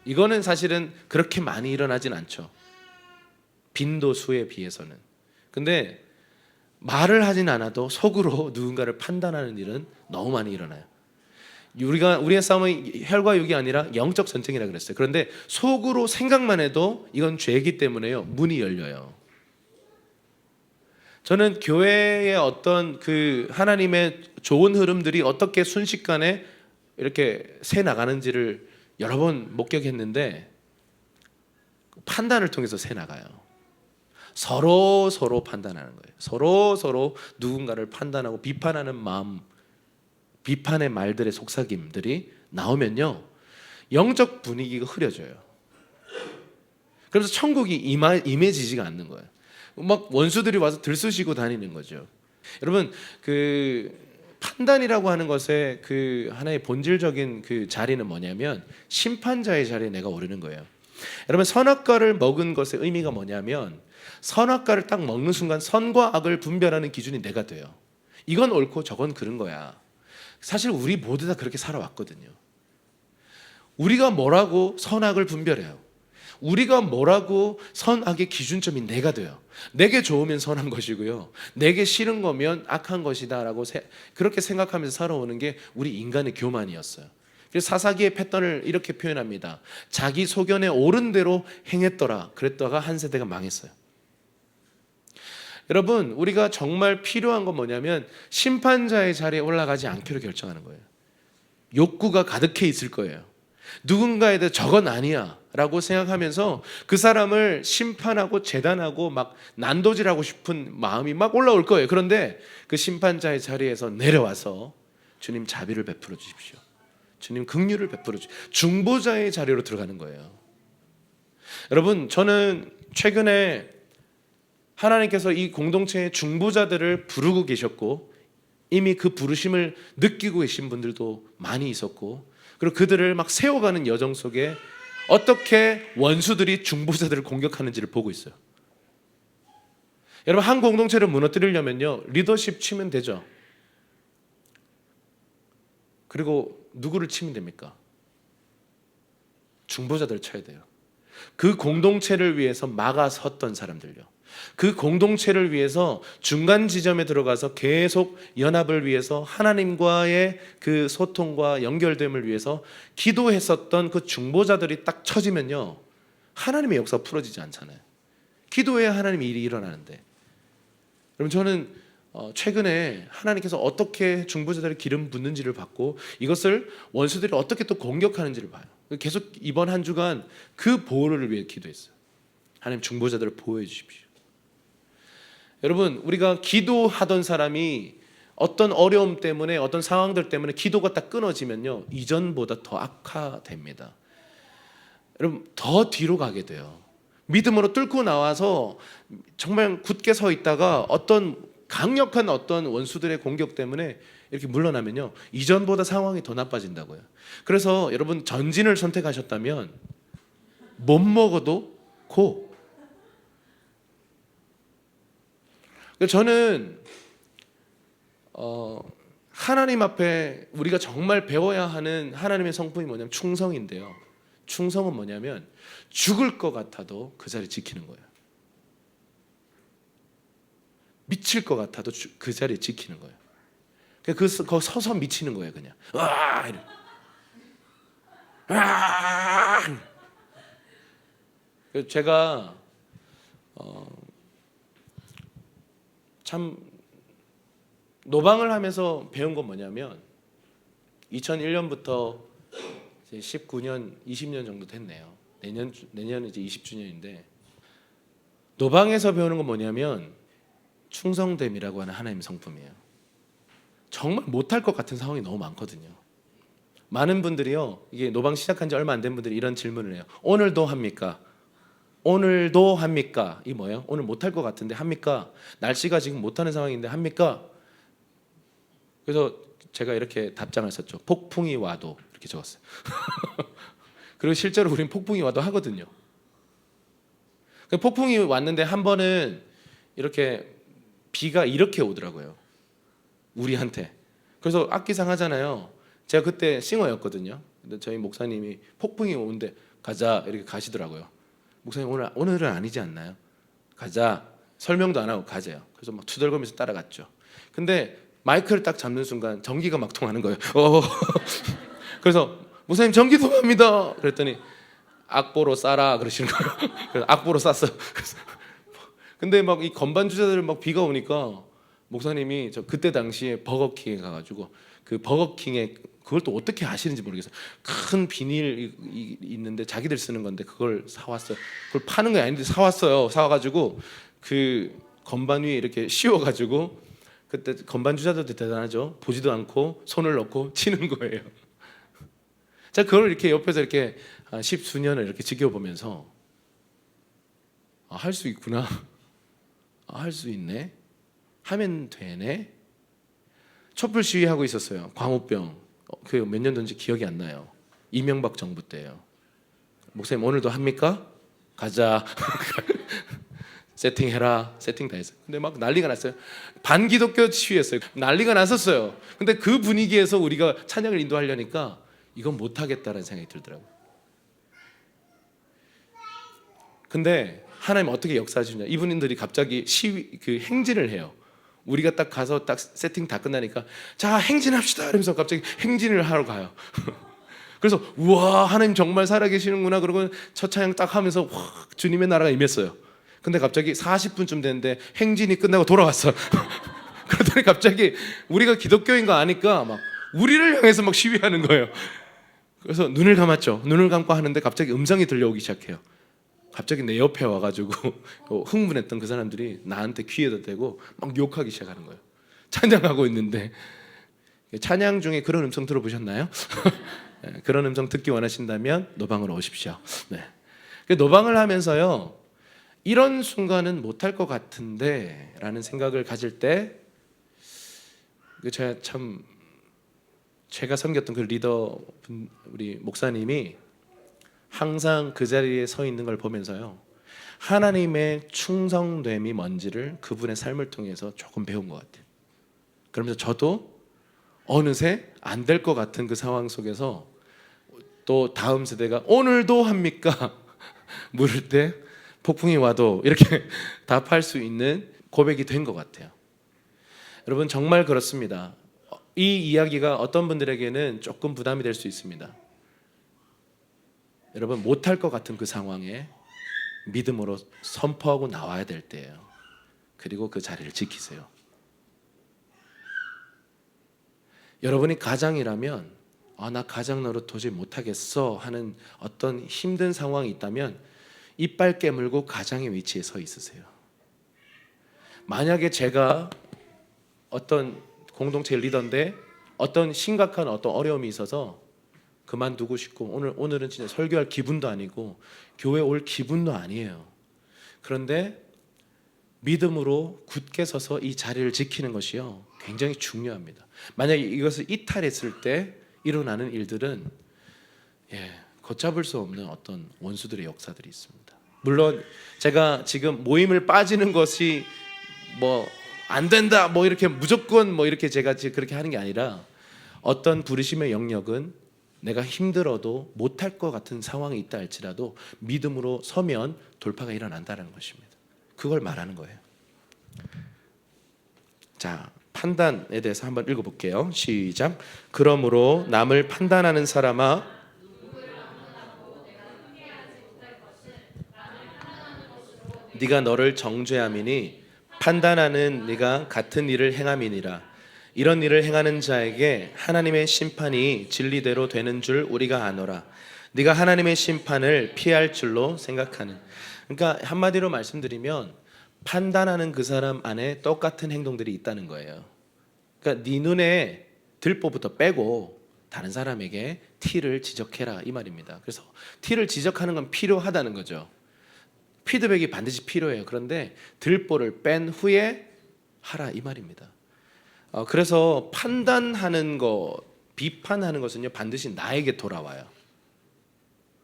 이거는 사실은 그렇게 많이 일어나진 않죠. 빈도수에 비해서는. 근데 말을 하진 않아도 속으로 누군가를 판단하는 일은 너무 많이 일어나요. 우리의 싸움은 혈과 육이 아니라 영적 전쟁이라 그랬어요. 그런데 속으로 생각만 해도 이건 죄이기 때문에요, 문이 열려요. 저는 교회의 어떤 그 하나님의 좋은 흐름들이 어떻게 순식간에 이렇게 새 나가는지를 여러 번 목격했는데, 판단을 통해서 새 나가요. 서로 판단하는 거예요. 서로 누군가를 판단하고 비판하는 마음, 비판의 말들의 속삭임들이 나오면요, 영적 분위기가 흐려져요. 그래서 천국이 임해지지가 않는 거예요. 막 원수들이 와서 들쑤시고 다니는 거죠. 여러분, 그 판단이라고 하는 것의 그 하나의 본질적인 그 자리는 뭐냐면 심판자의 자리에 내가 오르는 거예요. 여러분, 선악과를 먹은 것의 의미가 뭐냐면 선악과를 딱 먹는 순간 선과 악을 분별하는 기준이 내가 돼요. 이건 옳고 저건 그른 거야. 사실 우리 모두 다 그렇게 살아왔거든요. 우리가 뭐라고 선악을 분별해요. 우리가 뭐라고 선악의 기준점이 내가 돼요. 내게 좋으면 선한 것이고요, 내게 싫은 거면 악한 것이다 라고 그렇게 생각하면서 살아오는 게 우리 인간의 교만이었어요. 그래서 사사기의 패턴을 이렇게 표현합니다. 자기 소견에 옳은 대로 행했더라 그랬다가 한 세대가 망했어요. 여러분, 우리가 정말 필요한 건 뭐냐면 심판자의 자리에 올라가지 않기로 결정하는 거예요. 욕구가 가득해 있을 거예요. 누군가에 대해 저건 아니야 라고 생각하면서 그 사람을 심판하고 재단하고 막 난도질하고 싶은 마음이 막 올라올 거예요. 그런데 그 심판자의 자리에서 내려와서 주님 자비를 베풀어 주십시오, 주님 긍휼을 베풀어 주십시오, 중보자의 자리로 들어가는 거예요. 여러분, 저는 최근에 하나님께서 이 공동체의 중보자들을 부르고 계셨고, 이미 그 부르심을 느끼고 계신 분들도 많이 있었고, 그리고 그들을 막 세워가는 여정 속에 어떻게 원수들이 중보자들을 공격하는지를 보고 있어요. 여러분, 한 공동체를 무너뜨리려면요, 리더십 치면 되죠. 그리고 누구를 치면 됩니까? 중보자들을 쳐야 돼요. 그 공동체를 위해서 막아섰던 사람들요, 그 공동체를 위해서 중간 지점에 들어가서 계속 연합을 위해서 하나님과의 그 소통과 연결됨을 위해서 기도했었던 그 중보자들이 딱 쳐지면요, 하나님의 역사가 풀어지지 않잖아요. 기도해야 하나님의 일이 일어나는데. 그럼 저는 최근에 하나님께서 어떻게 중보자들의 기름 붓는지를 봤고, 이것을 원수들이 어떻게 또 공격하는지를 봐요. 계속 이번 한 주간 그 보호를 위해 기도했어요. 하나님, 중보자들을 보호해 주십시오. 여러분, 우리가 기도하던 사람이 어떤 어려움 때문에, 어떤 상황들 때문에 기도가 딱 끊어지면요, 이전보다 더 악화됩니다. 여러분, 더 뒤로 가게 돼요. 믿음으로 뚫고 나와서 정말 굳게 서 있다가 어떤 강력한 어떤 원수들의 공격 때문에 이렇게 물러나면요, 이전보다 상황이 더 나빠진다고요. 그래서 여러분, 전진을 선택하셨다면 못 먹어도 고. 저는 하나님 앞에 우리가 정말 배워야 하는 하나님의 성품이 뭐냐면 충성인데요, 충성은 뭐냐면 죽을 것 같아도 그 자리 지키는 거예요. 미칠 것 같아도 그 자리에 지키는 거예요. 거 서서 미치는 거예요. 그냥 와, 그래서 제가 참 노방을 하면서 배운 건 뭐냐면 2001년부터 이제 19년, 20년 정도 됐네요. 내년 이제 20주년인데 노방에서 배우는 건 뭐냐면 충성됨이라고 하는 하나님의 성품이에요. 정말 못할 것 같은 상황이 너무 많거든요. 많은 분들이요, 이게 노방 시작한 지 얼마 안 된 분들이 이런 질문을 해요. 오늘도 합니까? 오늘도 합니까? 이 뭐예요? 오늘 못할 것 같은데 합니까? 날씨가 지금 못하는 상황인데 합니까? 그래서 제가 이렇게 답장을 썼죠. 폭풍이 와도 이렇게 적었어요. 그리고 실제로 우린 폭풍이 와도 하거든요. 폭풍이 왔는데 한 번은 이렇게 비가 이렇게 오더라고요. 우리한테. 그래서 악기상 하잖아요. 제가 그때 싱어였거든요. 근데 저희 목사님이 폭풍이 오는데 가자 이렇게 가시더라고요. 목사님 오늘은 아니지 않나요? 가자. 설명도 안 하고 가자요. 그래서 막 투덜거면서 따라갔죠. 근데 마이크를 딱 잡는 순간 전기가 막 통하는 거예요. 그래서 목사님 전기 통합니다. 그랬더니 악보로 싸라 그러시는 거예요. 그래서 악보로 쌌어요. 근데 막 이 건반 주자들 막 비가 오니까 목사님이 저 그때 당시에 버거킹에 가가지고 그 버거킹에 그걸 또 어떻게 아시는지 모르겠어요. 큰 비닐 있는데 자기들 쓰는 건데 그걸 사왔어요. 그걸 파는 게 아닌데 사왔어요. 사와가지고 그 건반 위에 이렇게 씌워가지고 그때 건반 주자들도 대단하죠. 보지도 않고 손을 넣고 치는 거예요. 자, 그걸 이렇게 옆에서 이렇게 십수년을 이렇게 지켜보면서 할 수 있구나. 할 수 있네. 하면 되네. 촛불 시위하고 있었어요. 광우병. 그 몇 년도인지 기억이 안 나요. 이명박 정부 때예요. 목사님 오늘도 합니까? 가자. 세팅해라. 세팅 다 했어요. 근데 막 난리가 났어요. 반기독교 시위했어요. 난리가 났었어요. 근데 그 분위기에서 우리가 찬양을 인도하려니까 이건 못하겠다라는 생각이 들더라고요. 근데 하나님 어떻게 역사하시냐? 이분들이 갑자기 시위 그 행진을 해요. 우리가 딱 가서 딱 세팅 다 끝나니까 자 행진합시다 이러면서 갑자기 행진을 하러 가요. 그래서 우와 하나님 정말 살아계시는구나 그러고 첫 찬양 딱 하면서 와, 주님의 나라가 임했어요. 근데 갑자기 40분쯤 됐는데 행진이 끝나고 돌아왔어. 그러더니 갑자기 우리가 기독교인 거 아니까 막 우리를 향해서 막 시위하는 거예요. 그래서 눈을 감았죠. 눈을 감고 하는데 갑자기 음성이 들려오기 시작해요. 갑자기 내 옆에 와가지고 흥분했던 그 사람들이 나한테 귀에다 대고 막 욕하기 시작하는 거예요. 찬양하고 있는데. 찬양 중에 그런 음성 들어보셨나요? 그런 음성 듣기 원하신다면 노방으로 오십시오. 네. 노방을 하면서요, 이런 순간은 못할 것 같은데 라는 생각을 가질 때 제가 섬겼던 그 리더 우리 목사님이 항상 그 자리에 서 있는 걸 보면서요, 하나님의 충성됨이 뭔지를 그분의 삶을 통해서 조금 배운 것 같아요. 그러면서 저도 어느새 안 될 것 같은 그 상황 속에서 또 다음 세대가 오늘도 합니까? 물을 때 폭풍이 와도 이렇게 답할 수 있는 고백이 된 것 같아요. 여러분 정말 그렇습니다. 이 이야기가 어떤 분들에게는 조금 부담이 될 수 있습니다. 여러분 못할 것 같은 그 상황에 믿음으로 선포하고 나와야 될 때예요. 그리고 그 자리를 지키세요. 여러분이 가장이라면 나 가장 노릇 도저히 못하겠어 하는 어떤 힘든 상황이 있다면 이빨 깨물고 가장의 위치에 서 있으세요. 만약에 제가 어떤 공동체 리더인데 어떤 심각한 어떤 어려움이 있어서 그만두고 싶고 오늘은 진짜 설교할 기분도 아니고 교회 올 기분도 아니에요. 그런데 믿음으로 굳게 서서 이 자리를 지키는 것이요 굉장히 중요합니다. 만약에 이것을 이탈했을 때 일어나는 일들은 걷잡을 수 없는 어떤 원수들의 역사들이 있습니다. 물론 제가 지금 모임을 빠지는 것이 뭐 안 된다 뭐 이렇게 무조건 뭐 이렇게 제가 그렇게 하는 게 아니라 어떤 부르심의 영역은 내가 힘들어도 못할 것 같은 상황이 있다 할지라도 믿음으로 서면 돌파가 일어난다는 것입니다. 그걸 말하는 거예요. 자, 판단에 대해서 한번 읽어볼게요. 시작. 그러므로 남을 판단하는 사람아 네가 너를 정죄함이니 판단하는 네가 같은 일을 행함이니라. 이런 일을 행하는 자에게 하나님의 심판이 진리대로 되는 줄 우리가 아노라. 네가 하나님의 심판을 피할 줄로 생각하는. 그러니까 한마디로 말씀드리면 판단하는 그 사람 안에 똑같은 행동들이 있다는 거예요. 그러니까 네 눈에 들보부터 빼고 다른 사람에게 티를 지적해라 이 말입니다. 그래서 티를 지적하는 건 필요하다는 거죠. 피드백이 반드시 필요해요. 그런데 들보를 뺀 후에 하라 이 말입니다. 그래서 판단하는 거, 비판하는 것은요 반드시 나에게 돌아와요.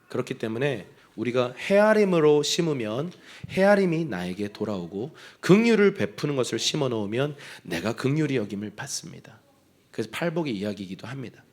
그렇기 때문에 우리가 헤아림으로 심으면 헤아림이 나에게 돌아오고 긍휼을 베푸는 것을 심어 놓으면 내가 긍휼히 여김을 받습니다. 그래서 팔복의 이야기이기도 합니다.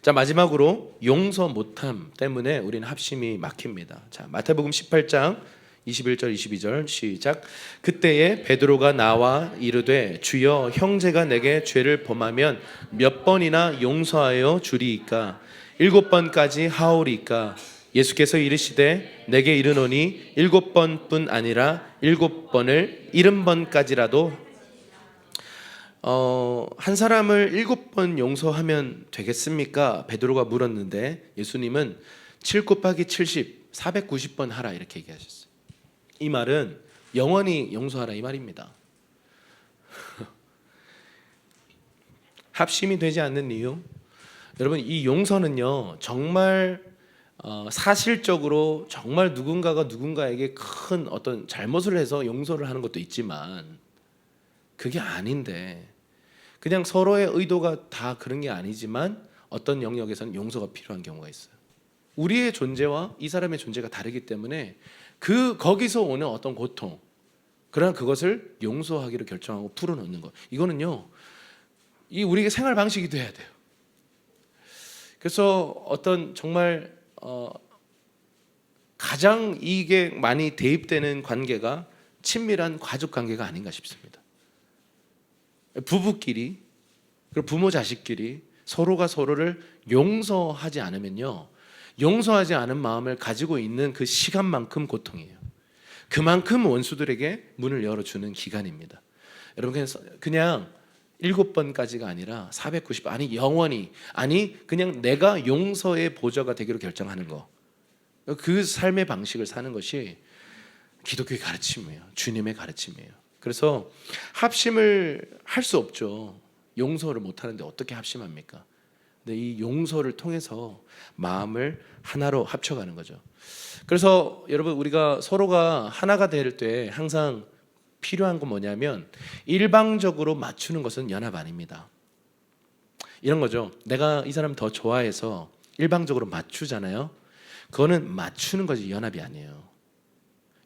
자, 마지막으로 용서 못함 때문에 우리는 합심이 막힙니다. 자, 마태복음 18장 21절 22절 시작. 그때에 베드로가 나와 이르되 주여 형제가 내게 죄를 범하면 몇 번이나 용서하여 주리이까? 7번까지 하오리이까? 예수께서 이르시되 내게 이르노니 7번뿐 아니라 7번을 70번까지라도 한 사람을 7번 용서하면 되겠습니까? 베드로가 물었는데 예수님은 7 곱하기 70, 490번 하라 이렇게 얘기하셨어요. 이 말은 영원히 용서하라 이 말입니다. 합심이 되지 않는 이유, 여러분 이 용서는요 정말 사실적으로 정말 누군가가 누군가에게 큰 어떤 잘못을 해서 용서를 하는 것도 있지만 그게 아닌데 그냥 서로의 의도가 다 그런 게 아니지만 어떤 영역에서는 용서가 필요한 경우가 있어요. 우리의 존재와 이 사람의 존재가 다르기 때문에 거기서 오는 어떤 고통, 그러나 그것을 용서하기로 결정하고 풀어놓는 것, 이거는요 이 우리의 생활 방식이 돼야 돼요. 그래서 어떤 정말 가장 이게 많이 대입되는 관계가 친밀한 가족 관계가 아닌가 싶습니다. 부부끼리 그리고 부모 자식끼리 서로가 서로를 용서하지 않으면요 용서하지 않은 마음을 가지고 있는 그 시간만큼 고통이에요. 그만큼 원수들에게 문을 열어주는 기간입니다. 여러분 그냥 7번까지가 아니라 490, 아니 영원히, 아니 그냥 내가 용서의 보좌가 되기로 결정하는 거, 그 삶의 방식을 사는 것이 기독교의 가르침이에요. 주님의 가르침이에요. 그래서 합심을 할 수 없죠. 용서를 못하는데 어떻게 합심합니까? 근데 이 용서를 통해서 마음을 하나로 합쳐가는 거죠. 그래서 여러분 우리가 서로가 하나가 될 때 항상 필요한 건 뭐냐면 일방적으로 맞추는 것은 연합 아닙니다. 이런 거죠. 내가 이 사람 더 좋아해서 일방적으로 맞추잖아요. 그거는 맞추는 거지 연합이 아니에요.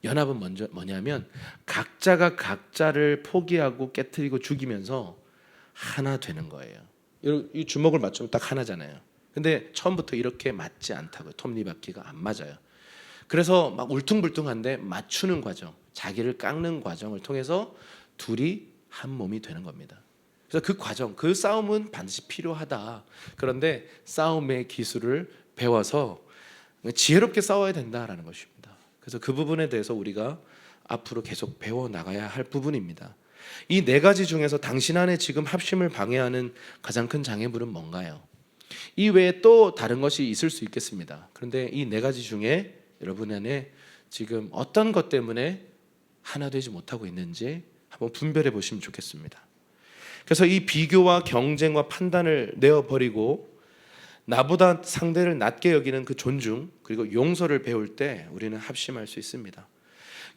연합은 먼저 뭐냐면 각자가 각자를 포기하고 깨트리고 죽이면서 하나 되는 거예요. 이 주먹을 맞추면 딱 하나잖아요. 근데 처음부터 이렇게 맞지 않다고요. 톱니바퀴가 안 맞아요. 그래서 막 울퉁불퉁한데 맞추는 과정, 자기를 깎는 과정을 통해서 둘이 한 몸이 되는 겁니다. 그래서 그 과정, 그 싸움은 반드시 필요하다. 그런데 싸움의 기술을 배워서 지혜롭게 싸워야 된다라는 것입니다. 그래서 그 부분에 대해서 우리가 앞으로 계속 배워나가야 할 부분입니다. 이 네 가지 중에서 당신 안에 지금 합심을 방해하는 가장 큰 장애물은 뭔가요? 이 외에 또 다른 것이 있을 수 있겠습니다. 그런데 이 네 가지 중에 여러분 안에 지금 어떤 것 때문에 하나 되지 못하고 있는지 한번 분별해 보시면 좋겠습니다. 그래서 이 비교와 경쟁과 판단을 내어버리고 나보다 상대를 낮게 여기는 그 존중, 그리고 용서를 배울 때 우리는 합심할 수 있습니다.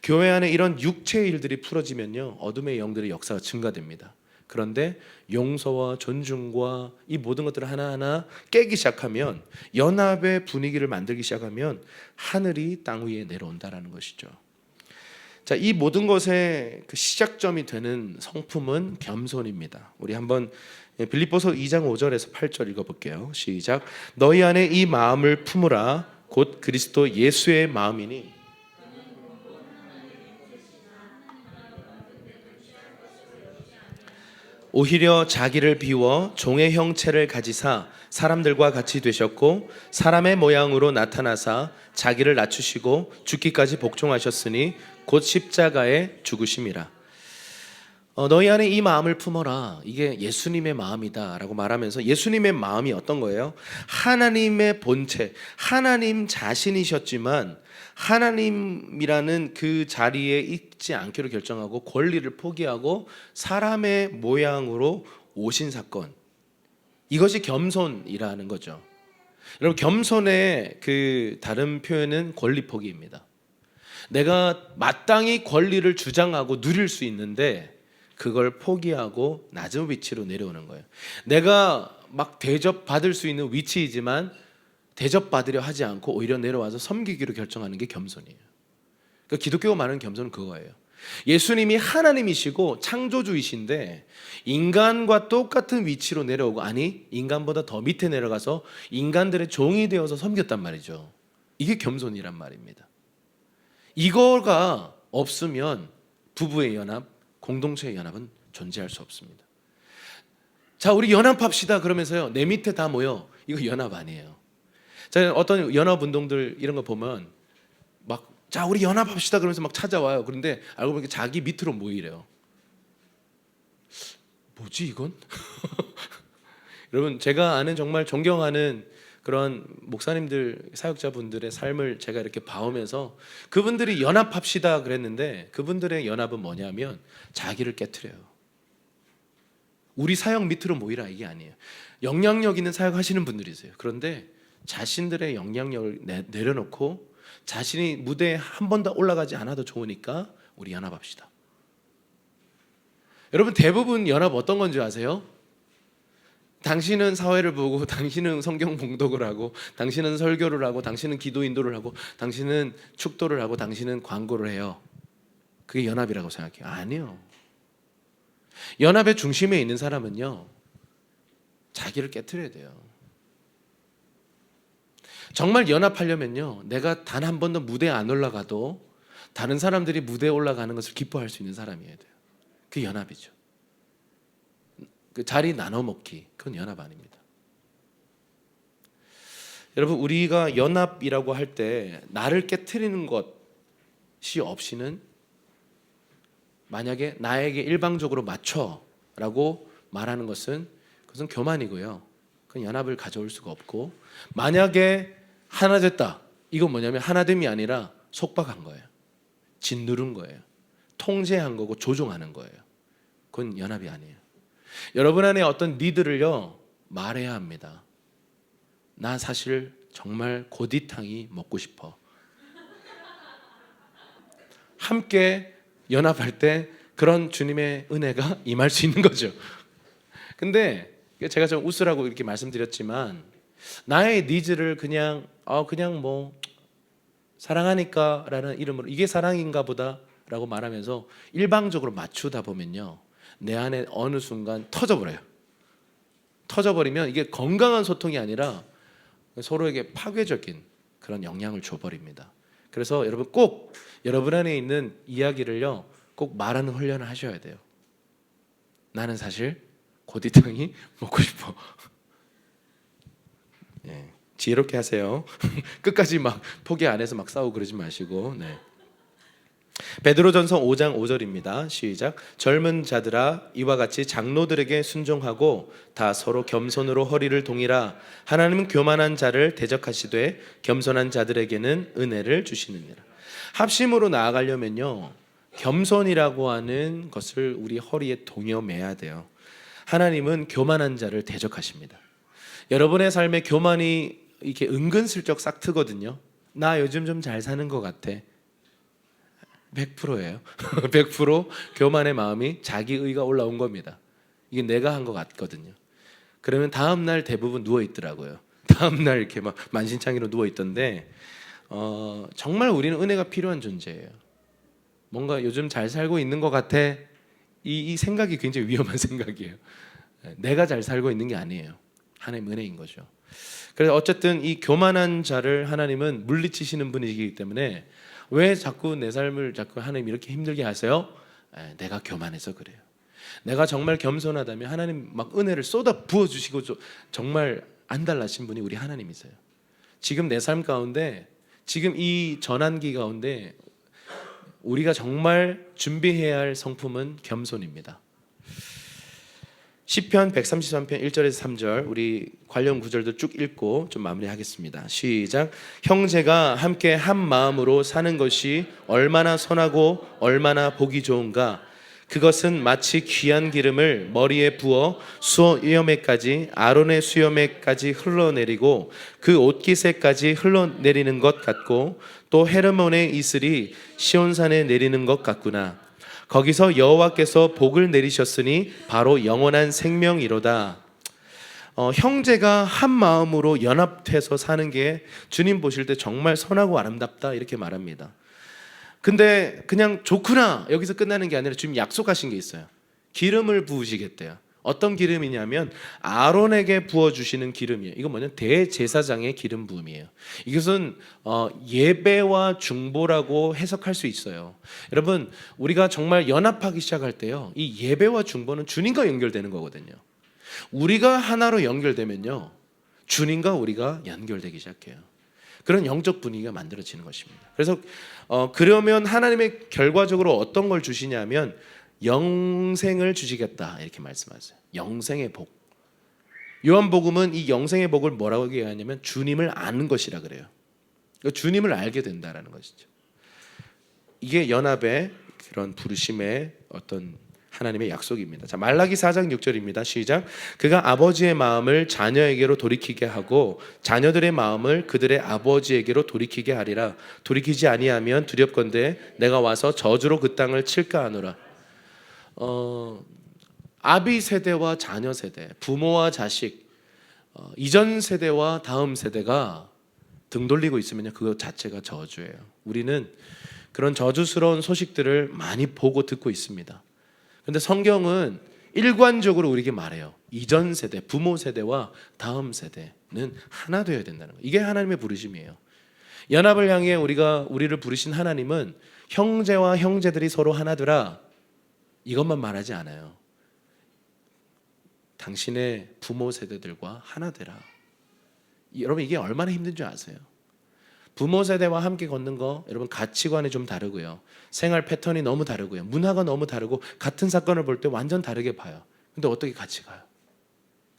교회 안에 이런 육체의 일들이 풀어지면요 어둠의 영들의 역사가 증가됩니다. 그런데 용서와 존중과 이 모든 것들을 하나하나 깨기 시작하면, 연합의 분위기를 만들기 시작하면 하늘이 땅 위에 내려온다라는 것이죠. 자, 이 모든 것의 그 시작점이 되는 성품은 겸손입니다. 우리 한번 빌립보서 2장 5절에서 8절 읽어볼게요. 시작. 너희 안에 이 마음을 품으라. 곧 그리스도 예수의 마음이니 오히려 자기를 비워 종의 형체를 가지사 사람들과 같이 되셨고 사람의 모양으로 나타나사 자기를 낮추시고 죽기까지 복종하셨으니 곧 십자가의 죽으심이라. 너희 안에 이 마음을 품어라. 이게 예수님의 마음이다라고 말하면서 예수님의 마음이 어떤 거예요? 하나님의 본체, 하나님 자신이셨지만 하나님이라는 그 자리에 있지 않기로 결정하고 권리를 포기하고 사람의 모양으로 오신 사건. 이것이 겸손이라는 거죠. 여러분, 겸손의 그 다른 표현은 권리 포기입니다. 내가 마땅히 권리를 주장하고 누릴 수 있는데 그걸 포기하고 낮은 위치로 내려오는 거예요. 내가 막 대접받을 수 있는 위치이지만 대접받으려 하지 않고 오히려 내려와서 섬기기로 결정하는 게 겸손이에요. 그러니까 기독교가 말하는 겸손은 그거예요. 예수님이 하나님이시고 창조주이신데 인간과 똑같은 위치로 내려오고, 아니 인간보다 더 밑에 내려가서 인간들의 종이 되어서 섬겼단 말이죠. 이게 겸손이란 말입니다. 이거가 없으면 부부의 연합, 공동체의 연합은 존재할 수 없습니다. 자, 우리 연합합시다 그러면서요, 내 밑에 다 모여. 이거 연합 아니에요. 자, 어떤 연합 운동들 이런 거 보면 막 자, 우리 연합합시다 그러면서 막 찾아와요. 그런데 알고 보니까 자기 밑으로 모이래요. 뭐지 이건? 여러분, 제가 아는 정말 존경하는 그런 목사님들, 사역자분들의 삶을 제가 이렇게 봐오면서 그분들이 연합합시다 그랬는데 그분들의 연합은 뭐냐면 자기를 깨트려요. 우리 사역 밑으로 모이라 이게 아니에요. 영향력 있는 사역 하시는 분들이세요. 그런데 자신들의 영향력을 내려놓고 자신이 무대에 한 번도 올라가지 않아도 좋으니까 우리 연합합시다. 여러분, 대부분 연합 어떤 건지 아세요? 당신은 사회를 보고, 당신은 성경 봉독을 하고, 당신은 설교를 하고, 당신은 기도 인도를 하고, 당신은 축도를 하고, 당신은 광고를 해요. 그게 연합이라고 생각해요? 아니요. 연합의 중심에 있는 사람은요, 자기를 깨트려야 돼요. 정말 연합하려면요, 내가 단 한 번도 무대에 안 올라가도 다른 사람들이 무대에 올라가는 것을 기뻐할 수 있는 사람이어야 돼요. 그게 연합이죠. 그 자리 나눠 먹기, 그건 연합 아닙니다. 여러분, 우리가 연합이라고 할 때 나를 깨트리는 것이 없이는, 만약에 나에게 일방적으로 맞춰라고 말하는 것은 그것은 교만이고요, 그건 연합을 가져올 수가 없고, 만약에 하나 됐다, 이건 뭐냐면 하나됨이 아니라 속박한 거예요. 짓누른 거예요. 통제한 거고 조종하는 거예요. 그건 연합이 아니에요. 여러분 안에 어떤 니드를요, 말해야 합니다. 나 사실 정말 고디탕이 먹고 싶어. 함께 연합할 때 그런 주님의 은혜가 임할 수 있는 거죠. 근데 제가 좀 웃으라고 이렇게 말씀드렸지만, 나의 니즈를 그냥 뭐 사랑하니까 라는 이름으로 이게 사랑인가 보다 라고 말하면서 일방적으로 맞추다 보면요, 내 안에 어느 순간 터져버려요. 터져버리면 이게 건강한 소통이 아니라 서로에게 파괴적인 그런 영향을 줘버립니다. 그래서 여러분, 꼭 여러분 안에 있는 이야기를요, 꼭 말하는 훈련을 하셔야 돼요. 나는 사실 고디탕이 먹고 싶어. 네, 지혜롭게 하세요. 끝까지 막 포기 안 해서 막 싸우고 그러지 마시고. 네. 베드로전서 5장 5절입니다. 시작. 젊은 자들아, 이와 같이 장로들에게 순종하고 다 서로 겸손으로 허리를 동이라. 하나님은 교만한 자를 대적하시되 겸손한 자들에게는 은혜를 주시느니라. 합심으로 나아가려면요, 겸손이라고 하는 것을 우리 허리에 동여매야 돼요. 하나님은 교만한 자를 대적하십니다. 여러분의 삶에 교만이 이렇게 은근슬쩍 싹 트거든요. 나 요즘 좀 잘 사는 것 같아. 100%예요. 100% 교만의 마음이 자기의가 올라온 겁니다. 이게 내가 한 것 같거든요. 그러면 다음 날 대부분 누워 있더라고요. 다음 날 이렇게 막 만신창이로 누워 있던데, 정말 우리는 은혜가 필요한 존재예요. 뭔가 요즘 잘 살고 있는 것 같아. 이 생각이 굉장히 위험한 생각이에요. 내가 잘 살고 있는 게 아니에요. 하나님 은혜인 거죠. 그래서 어쨌든 이 교만한 자를 하나님은 물리치시는 분이기 때문에, 왜 자꾸 내 삶을 자꾸 하나님 이렇게 힘들게 하세요? 내가 교만해서 그래요. 내가 정말 겸손하다면 하나님 막 은혜를 쏟아 부어주시고 정말 안달나신 분이 우리 하나님이세요. 지금 내 삶 가운데, 지금 이 전환기 가운데 우리가 정말 준비해야 할 성품은 겸손입니다. 시편 133편 1절에서 3절 우리 관련 구절도 쭉 읽고 좀 마무리하겠습니다. 시작. 형제가 함께 한 마음으로 사는 것이 얼마나 선하고 얼마나 보기 좋은가. 그것은 마치 귀한 기름을 머리에 부어 수염에까지 아론의 수염에까지 흘러내리고 그 옷깃에까지 흘러내리는 것 같고 또 헤르몬의 이슬이 시온산에 내리는 것 같구나. 거기서 여호와께서 복을 내리셨으니 바로 영원한 생명이로다. 형제가 한 마음으로 연합해서 사는 게 주님 보실 때 정말 선하고 아름답다 이렇게 말합니다. 근데 그냥 좋구나 여기서 끝나는 게 아니라 주님 약속하신 게 있어요. 기름을 부으시겠대요. 어떤 기름이냐면 아론에게 부어주시는 기름이에요. 이건 뭐냐면 대제사장의 기름 부음이에요. 이것은 예배와 중보라고 해석할 수 있어요. 여러분 우리가 정말 연합하기 시작할 때요, 이 예배와 중보는 주님과 연결되는 거거든요. 우리가 하나로 연결되면요, 주님과 우리가 연결되기 시작해요. 그런 영적 분위기가 만들어지는 것입니다. 그래서 그러면 하나님의 결과적으로 어떤 걸 주시냐면 영생을 주시겠다 이렇게 말씀하세요. 영생의 복. 요한복음은 이 영생의 복을 뭐라고 얘기하냐면 주님을 아는 것이라 그래요. 그러니까 주님을 알게 된다라는 것이죠. 이게 연합의 그런 부르심의 어떤 하나님의 약속입니다. 자, 말라기 4장 6절입니다. 시작. 그가 아버지의 마음을 자녀에게로 돌이키게 하고 자녀들의 마음을 그들의 아버지에게로 돌이키게 하리라. 돌이키지 아니하면 두렵건대 내가 와서 저주로 그 땅을 칠까 하노라. 아비 세대와 자녀 세대, 부모와 자식, 이전 세대와 다음 세대가 등 돌리고 있으면요, 그것 자체가 저주예요. 우리는 그런 저주스러운 소식들을 많이 보고 듣고 있습니다. 그런데 성경은 일관적으로 우리에게 말해요. 이전 세대, 부모 세대와 다음 세대는 하나 되어야 된다는 거예요. 이게 하나님의 부르심이에요. 연합을 향해 우리를 부르신 하나님은 형제와 형제들이 서로 하나 되라 이것만 말하지 않아요. 당신의 부모 세대들과 하나 되라. 여러분 이게 얼마나 힘든 줄 아세요? 부모 세대와 함께 걷는 거 여러분 가치관이 좀 다르고요, 생활 패턴이 너무 다르고요, 문화가 너무 다르고 같은 사건을 볼 때 완전 다르게 봐요. 근데 어떻게 같이 가요?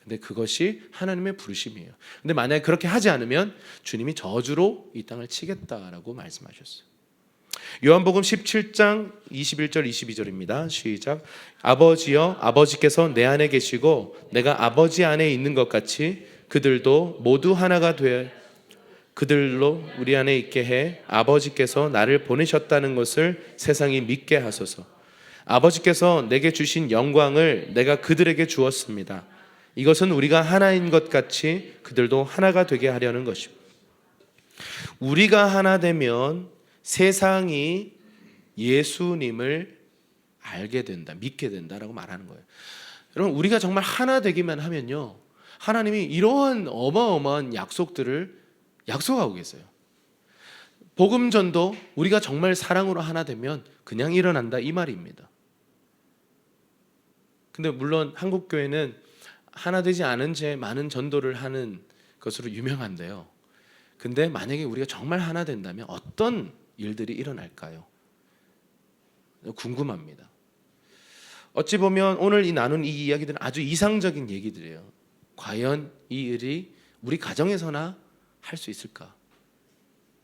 근데 그것이 하나님의 부르심이에요. 근데 만약에 그렇게 하지 않으면 주님이 저주로 이 땅을 치겠다라고 말씀하셨어요. 요한복음 17장 21절 22절입니다. 시작. 아버지여, 아버지께서 내 안에 계시고 내가 아버지 안에 있는 것 같이 그들도 모두 하나가 되어 그들로 우리 안에 있게 해 아버지께서 나를 보내셨다는 것을 세상이 믿게 하소서. 아버지께서 내게 주신 영광을 내가 그들에게 주었습니다. 이것은 우리가 하나인 것 같이 그들도 하나가 되게 하려는 것입니다. 우리가 하나 되면 세상이 예수님을 알게 된다, 믿게 된다라고 말하는 거예요. 여러분 우리가 정말 하나 되기만 하면요, 하나님이 이러한 어마어마한 약속들을 약속하고 계세요. 복음전도 우리가 정말 사랑으로 하나 되면 그냥 일어난다 이 말입니다. 근데 물론 한국교회는 하나 되지 않은 채 많은 전도를 하는 것으로 유명한데요, 근데 만약에 우리가 정말 하나 된다면 어떤 일들이 일어날까요? 궁금합니다. 어찌 보면 오늘 나눈 이 이야기들은 아주 이상적인 얘기들이에요. 과연 이 일이 우리 가정에서나 할 수 있을까?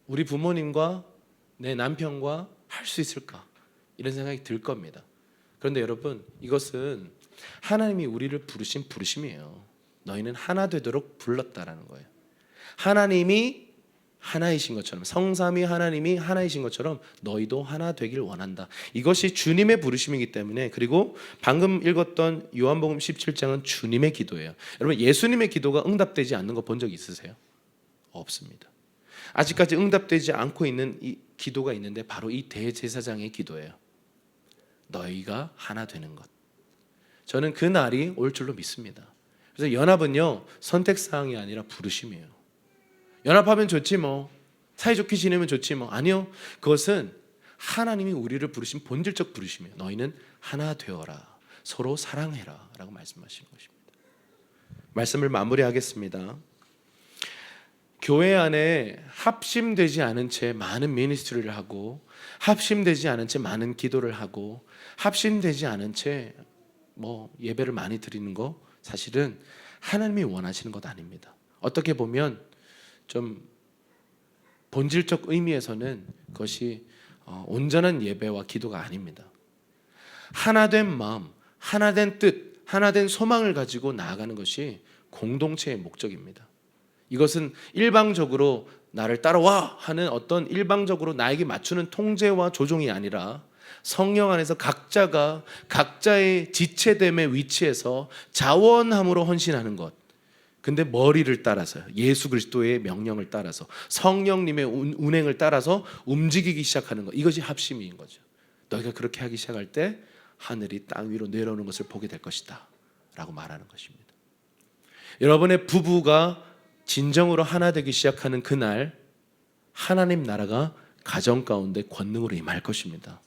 우리 부모님과 내 남편과 할 수 있을까? 이런 생각이 들 겁니다. 그런데 여러분 이것은 하나님이 우리를 부르신 부르심이에요. 너희는 하나 되도록 불렀다라는 거예요. 하나님이 하나이신 것처럼, 성삼위 하나님이 하나이신 것처럼 너희도 하나 되길 원한다. 이것이 주님의 부르심이기 때문에, 그리고 방금 읽었던 요한복음 17장은 주님의 기도예요. 여러분 예수님의 기도가 응답되지 않는 거 본 적 있으세요? 없습니다. 아직까지 응답되지 않고 있는 이 기도가 있는데 바로 이 대제사장의 기도예요. 너희가 하나 되는 것. 저는 그 날이 올 줄로 믿습니다. 그래서 연합은요 선택사항이 아니라 부르심이에요. 연합하면 좋지 뭐, 사이좋게 지내면 좋지 뭐, 아니요, 그것은 하나님이 우리를 부르신 본질적 부르심이에요. 너희는 하나 되어라, 서로 사랑해라 라고 말씀하시는 것입니다. 말씀을 마무리하겠습니다. 교회 안에 합심되지 않은 채 많은 미니스트리를 하고, 합심되지 않은 채 많은 기도를 하고, 합심되지 않은 채 예배를 많이 드리는 거 사실은 하나님이 원하시는 것 아닙니다. 어떻게 보면 좀 본질적 의미에서는 그것이 온전한 예배와 기도가 아닙니다. 하나된 마음, 하나된 뜻, 하나된 소망을 가지고 나아가는 것이 공동체의 목적입니다. 이것은 일방적으로 나를 따라와 하는 어떤 일방적으로 나에게 맞추는 통제와 조종이 아니라 성령 안에서 각자가 각자의 지체됨의 위치에서 자원함으로 헌신하는 것. 근데 머리를 따라서, 예수 그리스도의 명령을 따라서, 성령님의 운행을 따라서 움직이기 시작하는 것. 이것이 합심인 거죠. 너희가 그렇게 하기 시작할 때 하늘이 땅 위로 내려오는 것을 보게 될 것이다 라고 말하는 것입니다. 여러분의 부부가 진정으로 하나 되기 시작하는 그날, 하나님 나라가 가정 가운데 권능으로 임할 것입니다.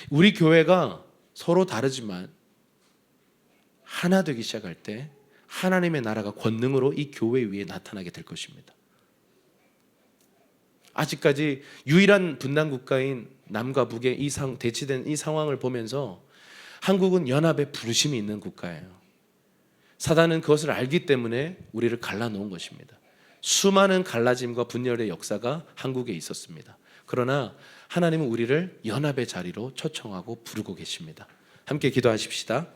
우리 교회가 서로 다르지만 하나 되기 시작할 때 하나님의 나라가 권능으로 이 교회 위에 나타나게 될 것입니다. 아직까지 유일한 분단 국가인 남과 북의 대치된 이 상황을 보면서 한국은 연합의 부르심이 있는 국가예요. 사단은 그것을 알기 때문에 우리를 갈라놓은 것입니다. 수많은 갈라짐과 분열의 역사가 한국에 있었습니다. 그러나 하나님은 우리를 연합의 자리로 초청하고 부르고 계십니다. 함께 기도하십시다.